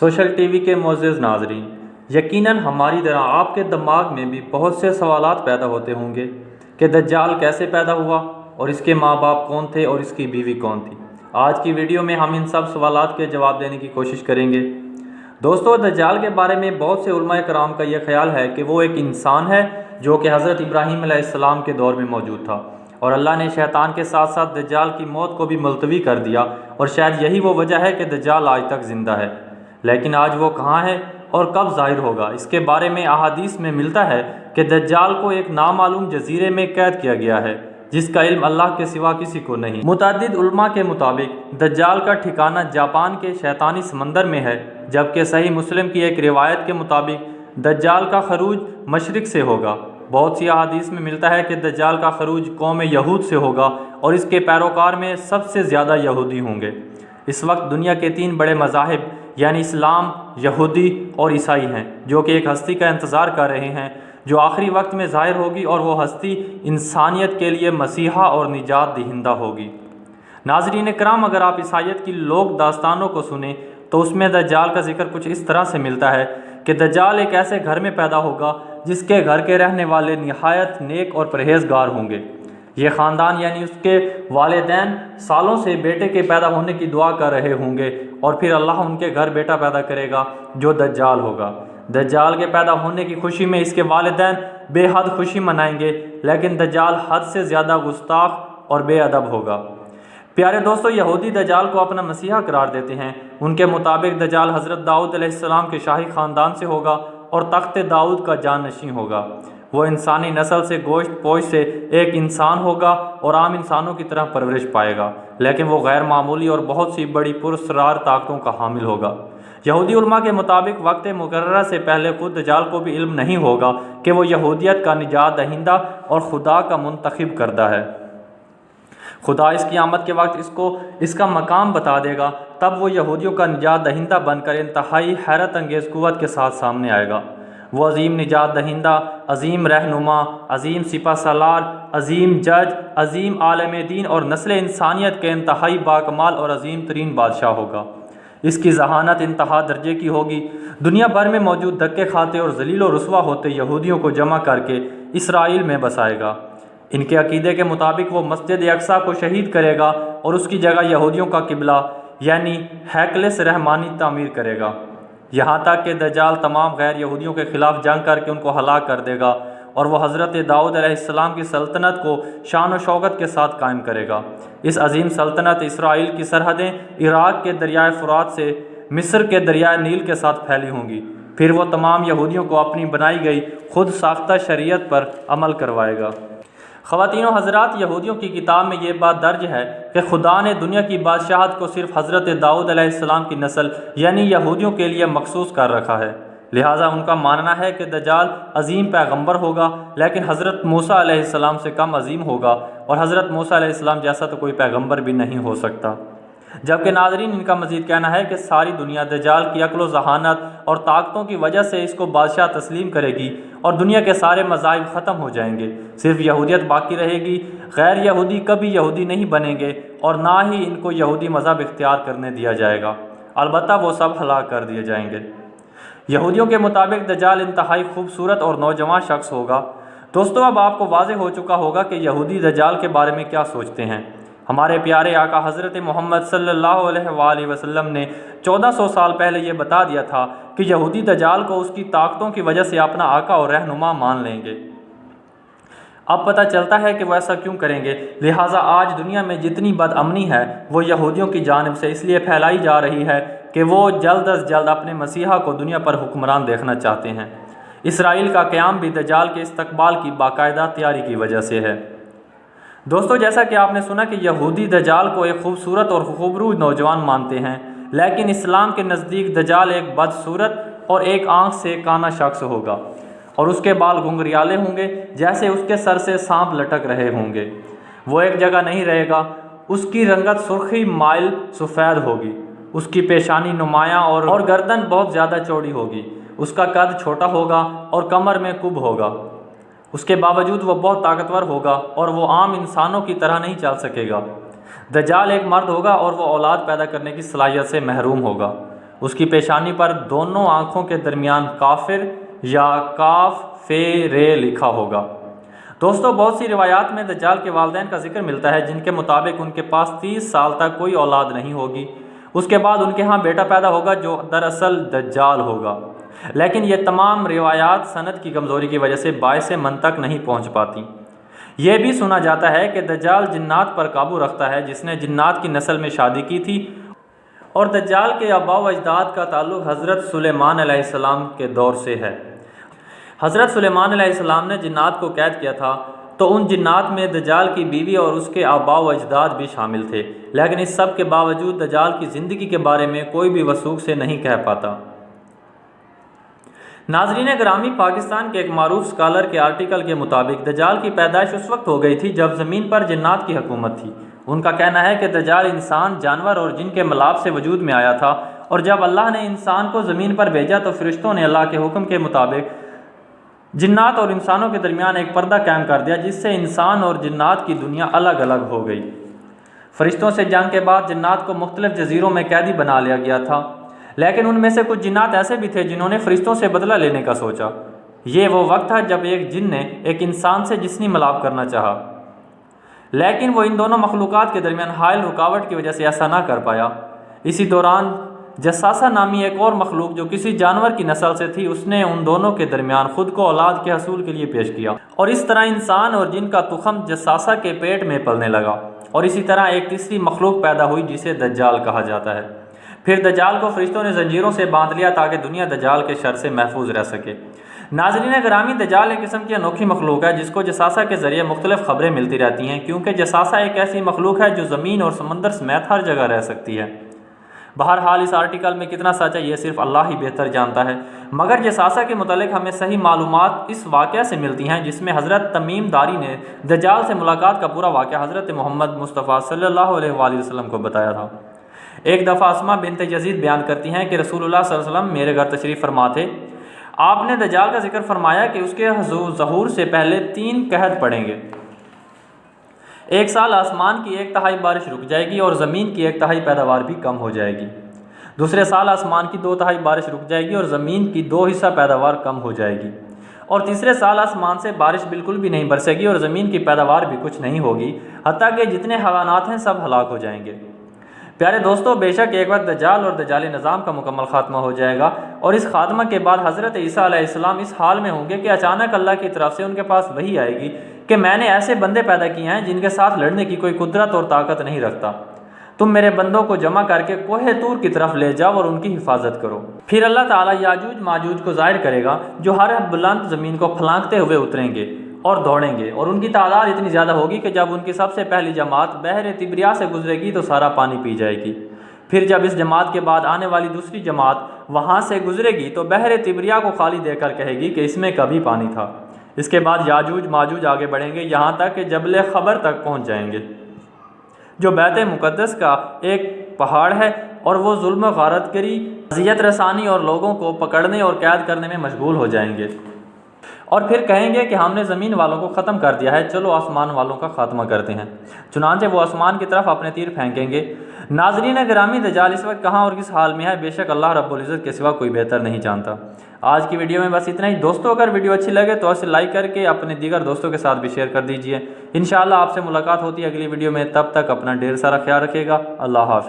Social T V کے معزز ناظرین، یقیناً ہماری طرح آپ کے دماغ میں بھی بہت سے سوالات پیدا ہوتے ہوں گے کہ دجال کیسے پیدا ہوا اور اس کے ماں باپ کون تھے اور اس کی بیوی کون تھی۔ آج کی ویڈیو میں ہم ان سب سوالات کے جواب دینے کی کوشش کریں گے۔ دوستو، دجال کے بارے میں بہت سے علماء کرام کا یہ خیال ہے کہ وہ ایک انسان ہے جو کہ حضرت ابراہیم علیہ السلام کے دور میں موجود تھا، اور اللہ نے شیطان کے ساتھ ساتھ دجال کی موت کو بھی ملتوی کر دیا، اور شاید یہی وہ وجہ ہے کہ دجال آج تک زندہ ہے۔ لیکن آج وہ کہاں ہے اور کب ظاہر ہوگا، اس کے بارے میں احادیث میں ملتا ہے کہ دجال کو ایک نامعلوم جزیرے میں قید کیا گیا ہے جس کا علم اللہ کے سوا کسی کو نہیں۔ متعدد علماء کے مطابق دجال کا ٹھکانہ جاپان کے شیطانی سمندر میں ہے، جبکہ صحیح مسلم کی ایک روایت کے مطابق دجال کا خروج مشرق سے ہوگا۔ بہت سی احادیث میں ملتا ہے کہ دجال کا خروج قوم یہود سے ہوگا اور اس کے پیروکار میں سب سے زیادہ یہودی ہوں گے۔ اس وقت دنیا کے 3 بڑے مذاہب یعنی اسلام، یہودی اور عیسائی ہیں، جو کہ ایک ہستی کا انتظار کر رہے ہیں جو آخری وقت میں ظاہر ہوگی، اور وہ ہستی انسانیت کے لیے مسیحا اور نجات دہندہ ہوگی۔ ناظرین کرام، اگر آپ عیسائیت کی لوک داستانوں کو سنیں تو اس میں دجال کا ذکر کچھ اس طرح سے ملتا ہے کہ دجال ایک ایسے گھر میں پیدا ہوگا جس کے گھر کے رہنے والے نہایت نیک اور پرہیزگار ہوں گے۔ یہ خاندان یعنی اس کے والدین سالوں سے بیٹے کے پیدا ہونے کی دعا کر رہے ہوں گے، اور پھر اللہ ان کے گھر بیٹا پیدا کرے گا جو دجال ہوگا۔ دجال کے پیدا ہونے کی خوشی میں اس کے والدین بے حد خوشی منائیں گے، لیکن دجال حد سے زیادہ گستاخ اور بے ادب ہوگا۔ پیارے دوستو، یہودی دجال کو اپنا مسیحا قرار دیتے ہیں۔ ان کے مطابق دجال حضرت داؤد علیہ السلام کے شاہی خاندان سے ہوگا اور تخت داؤد کا جانشین ہوگا۔ وہ انسانی نسل سے گوشت پوش سے ایک انسان ہوگا اور عام انسانوں کی طرح پرورش پائے گا، لیکن وہ غیر معمولی اور بہت سی بڑی پراسرار طاقتوں کا حامل ہوگا۔ یہودی علماء کے مطابق وقت مقررہ سے پہلے خود دجال کو بھی علم نہیں ہوگا کہ وہ یہودیت کا نجات دہندہ اور خدا کا منتخب کردہ ہے۔ خدا اس کی آمد کے وقت اس کو اس کا مقام بتا دے گا، تب وہ یہودیوں کا نجات دہندہ بن کر انتہائی حیرت انگیز قوت کے ساتھ سامنے آئے گا۔ وہ عظیم نجات دہندہ، عظیم رہنما، عظیم سپہ سالار، عظیم جج، عظیم عالم دین اور نسل انسانیت کے انتہائی باکمال اور عظیم ترین بادشاہ ہوگا۔ اس کی ذہانت انتہا درجے کی ہوگی۔ دنیا بھر میں موجود دھکے کھاتے اور ذلیل و رسوا ہوتے یہودیوں کو جمع کر کے اسرائیل میں بسائے گا۔ ان کے عقیدے کے مطابق وہ مسجد اقصیٰ کو شہید کرے گا اور اس کی جگہ یہودیوں کا قبلہ یعنی ہیکل رحمانی تعمیر کرے گا، یہاں تک کہ دجال تمام غیر یہودیوں کے خلاف جنگ کر کے ان کو ہلاک کر دے گا، اور وہ حضرت داؤد علیہ السلام کی سلطنت کو شان و شوکت کے ساتھ قائم کرے گا۔ اس عظیم سلطنت اسرائیل کی سرحدیں عراق کے دریائے فرات سے مصر کے دریائے نیل کے ساتھ پھیلی ہوں گی۔ پھر وہ تمام یہودیوں کو اپنی بنائی گئی خود ساختہ شریعت پر عمل کروائے گا۔ خواتین و حضرات، یہودیوں کی کتاب میں یہ بات درج ہے کہ خدا نے دنیا کی بادشاہت کو صرف حضرت داؤد علیہ السلام کی نسل یعنی یہودیوں کے لیے مخصوص کر رکھا ہے۔ لہٰذا ان کا ماننا ہے کہ دجال عظیم پیغمبر ہوگا، لیکن حضرت موسیٰ علیہ السلام سے کم عظیم ہوگا، اور حضرت موسیٰ علیہ السلام جیسا تو کوئی پیغمبر بھی نہیں ہو سکتا۔ جبکہ ناظرین، ان کا مزید کہنا ہے کہ ساری دنیا دجال کی عقل و ذہانت اور طاقتوں کی وجہ سے اس کو بادشاہ تسلیم کرے گی، اور دنیا کے سارے مذاہب ختم ہو جائیں گے، صرف یہودیت باقی رہے گی۔ غیر یہودی کبھی یہودی نہیں بنیں گے، اور نہ ہی ان کو یہودی مذہب اختیار کرنے دیا جائے گا، البتہ وہ سب ہلاک کر دیے جائیں گے۔ یہودیوں کے مطابق دجال انتہائی خوبصورت اور نوجوان شخص ہوگا۔ دوستو، اب آپ کو واضح ہو چکا ہوگا کہ یہودی دجال کے بارے میں کیا سوچتے ہیں۔ ہمارے پیارے آقا حضرت محمد صلی اللہ علیہ وآلہ وسلم نے 1400 سال پہلے یہ بتا دیا تھا کہ یہودی دجال کو اس کی طاقتوں کی وجہ سے اپنا آقا اور رہنما مان لیں گے۔ اب پتہ چلتا ہے کہ وہ ایسا کیوں کریں گے۔ لہٰذا آج دنیا میں جتنی بد امنی ہے وہ یہودیوں کی جانب سے اس لیے پھیلائی جا رہی ہے کہ وہ جلد از جلد اپنے مسیحا کو دنیا پر حکمران دیکھنا چاہتے ہیں۔ اسرائیل کا قیام بھی دجال کے استقبال کی باقاعدہ تیاری کی وجہ سے ہے۔ دوستو، جیسا کہ آپ نے سنا کہ یہودی دجال کو ایک خوبصورت اور خوبرو نوجوان مانتے ہیں، لیکن اسلام کے نزدیک دجال ایک بدصورت اور ایک آنکھ سے کانا شخص ہوگا، اور اس کے بال گھنگریالے ہوں گے جیسے اس کے سر سے سانپ لٹک رہے ہوں گے۔ وہ ایک جگہ نہیں رہے گا، اس کی رنگت سرخی مائل سفید ہوگی، اس کی پیشانی نمایاں اور گردن بہت زیادہ چوڑی ہوگی، اس کا قد چھوٹا ہوگا اور کمر میں کب ہوگا۔ اس کے باوجود وہ بہت طاقتور ہوگا اور وہ عام انسانوں کی طرح نہیں چل سکے گا۔ دجال ایک مرد ہوگا اور وہ اولاد پیدا کرنے کی صلاحیت سے محروم ہوگا۔ اس کی پیشانی پر دونوں آنکھوں کے درمیان کافر یا کاف فے رے لکھا ہوگا۔ دوستو، بہت سی روایات میں دجال کے والدین کا ذکر ملتا ہے، جن کے مطابق ان کے پاس 30 سال تک کوئی اولاد نہیں ہوگی۔ اس کے بعد ان کے ہاں بیٹا پیدا ہوگا جو دراصل دجال ہوگا، لیکن یہ تمام روایات سند کی کمزوری کی وجہ سے باعث منطق نہیں پہنچ پاتی۔ یہ بھی سنا جاتا ہے کہ دجال جنات پر قابو رکھتا ہے، جس نے جنات کی نسل میں شادی کی تھی، اور دجال کے آباء و اجداد کا تعلق حضرت سلیمان علیہ السلام کے دور سے ہے۔ حضرت سلیمان علیہ السلام نے جنات کو قید کیا تھا، تو ان جنات میں دجال کی بیوی اور اس کے آباء و اجداد بھی شامل تھے، لیکن اس سب کے باوجود دجال کی زندگی کے بارے میں کوئی بھی وثوق سے نہیں کہہ پاتا۔ ناظرین گرامی، پاکستان کے ایک معروف اسکالر کے آرٹیکل کے مطابق دجال کی پیدائش اس وقت ہو گئی تھی جب زمین پر جنات کی حکومت تھی۔ ان کا کہنا ہے کہ دجال انسان، جانور اور جن کے ملاپ سے وجود میں آیا تھا، اور جب اللہ نے انسان کو زمین پر بھیجا تو فرشتوں نے اللہ کے حکم کے مطابق جنات اور انسانوں کے درمیان ایک پردہ قائم کر دیا، جس سے انسان اور جنات کی دنیا الگ الگ ہو گئی۔ فرشتوں سے جنگ کے بعد جنات کو مختلف جزیروں میں قیدی بنا لیا گیا تھا، لیکن ان میں سے کچھ جنات ایسے بھی تھے جنہوں نے فرشتوں سے بدلہ لینے کا سوچا۔ یہ وہ وقت تھا جب ایک جن نے ایک انسان سے جسمی ملاپ کرنا چاہا، لیکن وہ ان دونوں مخلوقات کے درمیان حائل رکاوٹ کی وجہ سے ایسا نہ کر پایا۔ اسی دوران جساسہ نامی ایک اور مخلوق جو کسی جانور کی نسل سے تھی، اس نے ان دونوں کے درمیان خود کو اولاد کے حصول کے لیے پیش کیا، اور اس طرح انسان اور جن کا تخم جساسہ کے پیٹ میں پلنے لگا، اور اسی طرح ایک تیسری مخلوق پیدا ہوئی جسے دجال کہا جاتا ہے۔ پھر دجال کو فرشتوں نے زنجیروں سے باندھ لیا تاکہ دنیا دجال کے شر سے محفوظ رہ سکے۔ ناظرین گرامی، دجال ایک قسم کی انوکھی مخلوق ہے جس کو جساسہ کے ذریعے مختلف خبریں ملتی رہتی ہیں، کیونکہ جساسہ ایک ایسی مخلوق ہے جو زمین اور سمندر سمیت ہر جگہ رہ سکتی ہے۔ بہرحال اس آرٹیکل میں کتنا سچ ہے یہ صرف اللہ ہی بہتر جانتا ہے، مگر جساسہ کے متعلق ہمیں صحیح معلومات اس واقعہ سے ملتی ہیں جس میں حضرت تمیم داری نے دجال سے ملاقات کا پورا واقعہ حضرت محمد مصطفیٰ صلی اللہ علیہ وآلہ وسلم کو بتایا تھا۔ ایک دفعہ اسماء بنت یزید بیان کرتی ہیں کہ رسول اللہ صلی اللہ علیہ وسلم میرے گھر تشریف فرما تھے۔ آپ نے دجال کا ذکر فرمایا کہ اس کے ظہور سے پہلے 3 قحط پڑیں گے۔ ایک سال آسمان کی 1/3 بارش رک جائے گی اور زمین کی 1/3 پیداوار بھی کم ہو جائے گی۔ دوسرے سال آسمان کی 2/3 بارش رک جائے گی اور زمین کی 2 حصہ پیداوار کم ہو جائے گی۔ اور تیسرے سال آسمان سے بارش بالکل بھی نہیں برسے گی اور زمین کی پیداوار بھی کچھ نہیں ہوگی، حتیٰ کہ جتنے حیوانات ہیں سب ہلاک ہو جائیں گے۔ پیارے دوستو، بے شک ایک وقت دجال اور دجالی نظام کا مکمل خاتمہ ہو جائے گا، اور اس خاتمہ کے بعد حضرت عیسیٰ علیہ السلام اس حال میں ہوں گے کہ اچانک اللہ کی طرف سے ان کے پاس وحی آئے گی کہ میں نے ایسے بندے پیدا کیے ہیں جن کے ساتھ لڑنے کی کوئی قدرت اور طاقت نہیں رکھتا، تم میرے بندوں کو جمع کر کے کوہ طور کی طرف لے جاؤ اور ان کی حفاظت کرو۔ پھر اللہ تعالیٰ یاجوج ماجوج کو ظاہر کرے گا جو ہر بلند زمین کو پھلانگتے ہوئے اتریں گے اور دوڑیں گے، اور ان کی تعداد اتنی زیادہ ہوگی کہ جب ان کی سب سے پہلی جماعت بحر تبریا سے گزرے گی تو سارا پانی پی جائے گی۔ پھر جب اس جماعت کے بعد آنے والی دوسری جماعت وہاں سے گزرے گی تو بحر تبریا کو خالی دے کر کہے گی کہ اس میں کبھی پانی تھا۔ اس کے بعد یاجوج ماجوج آگے بڑھیں گے یہاں تک کہ جبل خبر تک پہنچ جائیں گے، جو بیت مقدس کا ایک پہاڑ ہے، اور وہ ظلم و غارت گری، اذیت رسانی اور لوگوں کو پکڑنے اور قید کرنے میں مشغول ہو جائیں گے، اور پھر کہیں گے کہ ہم نے زمین والوں کو ختم کر دیا ہے، چلو آسمان والوں کا خاتمہ کرتے ہیں۔ چنانچہ وہ آسمان کی طرف اپنے تیر پھینکیں گے۔ ناظرین گرامی، دجال اس وقت کہاں اور کس حال میں ہے بے شک اللہ رب العزت کے سوا کوئی بہتر نہیں جانتا۔ آج کی ویڈیو میں بس اتنا ہی۔ دوستو، اگر ویڈیو اچھی لگے تو اسے لائک کر کے اپنے دیگر دوستوں کے ساتھ بھی شیئر کر دیجئے۔ انشاءاللہ آپ سے ملاقات ہوتی ہے اگلی ویڈیو میں، تب تک اپنا ڈھیر سارا خیال رکھیے گا۔ اللہ حافظ۔